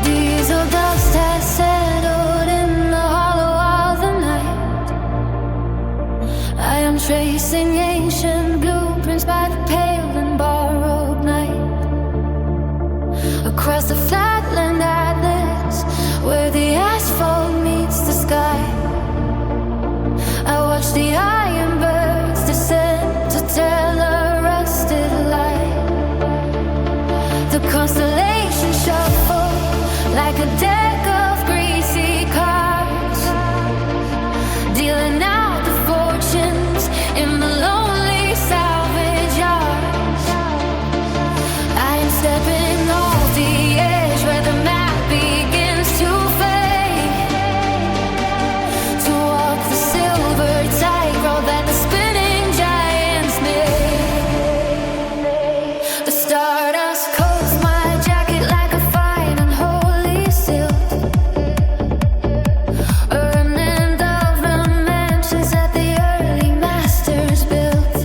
Diesel dust has settled in the hollow of the night. I am tracing ancient blueprints by the pale and borrowed night. Across the flatland atlas, where the asphalt meets the sky, I watch the iron birds descend to tell a rusted lie. The constellations shuffle like a deck of greasy cards, dealing out the fortunes in the lonely salvage yards. I am stepping off the edge where the map begins to fade, to walk the silver tightrope that the spinning giants made. The stardust coats my jacket like a fine and holy silk, a remnant of the mansions that the early masters built.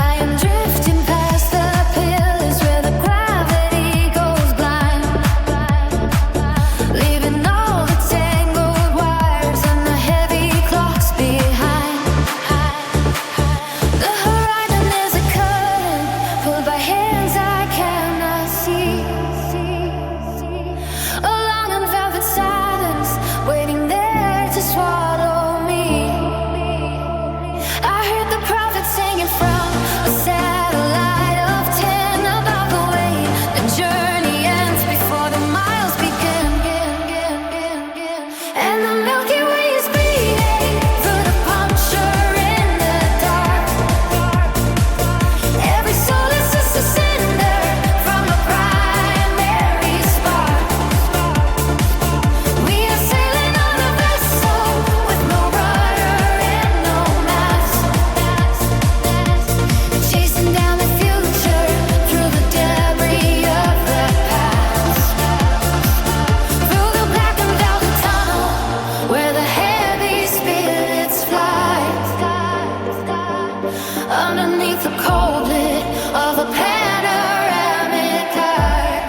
I am drifting past the pillars where the gravity goes blind, leaving all the tangled wires and the heavy clocks behind. The horizon is a curtain pulled by hands I cannot see, a long and velvet silence waiting there to swallow me. I heard the prophet singing from a satellite of 10 above the way. The journey ends before the miles begin, and the Milky Way is bleeding through the puncture in the dark. Every soul is just a cinder from a primary spark. We are sailing on a vessel with no rudder and no mast, chasing down the future through the debris of the past, through the black and velvet tunnel where the heavy spirits fly, underneath the cold lid of a panoramic eye.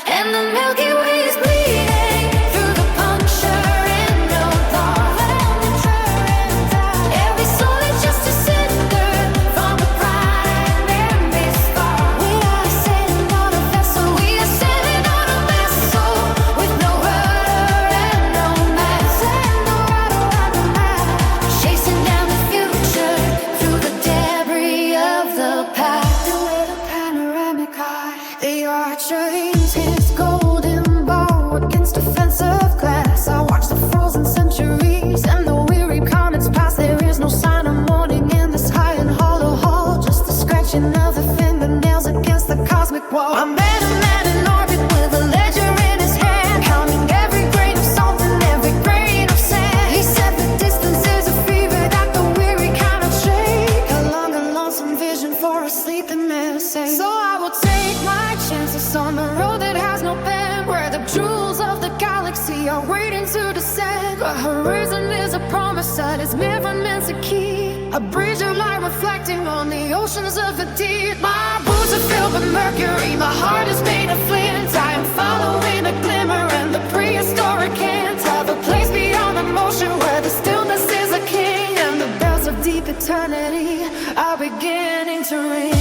And the Milky Way is bleeding through the puncture in the dark. Every soul is just a cinder from a primary spark. We are sailing on a vessel. We are sailing on a vessel with no rudder and no mast, chasing down the future through the debris of the past. With a panoramic eye, the archer aims his golden bow against a fence of glass. I watch the frozen centuries and the weary comets pass. There is no sign of morning in this high and hollow hall, just the scratching of the fingernails against the cosmic wall. I met a man in orbit with a ledger in his hand, counting every grain of salt and every grain of sand. He said the distance is a fever that the weary cannot shake, a long and lonesome vision for a sleeping man to say. So I will take my chances on the road that has no bend, where the jewels of the galaxy are waiting to descend. A horizon is a promise that is never meant to keep, a bridge of light reflecting on the oceans of the deep. My boots are filled with mercury, my heart is made of flint. I am following a glimmer and the prehistoric hands have a place beyond emotion where the stillness is a king, and the bells of deep eternity are beginning to ring.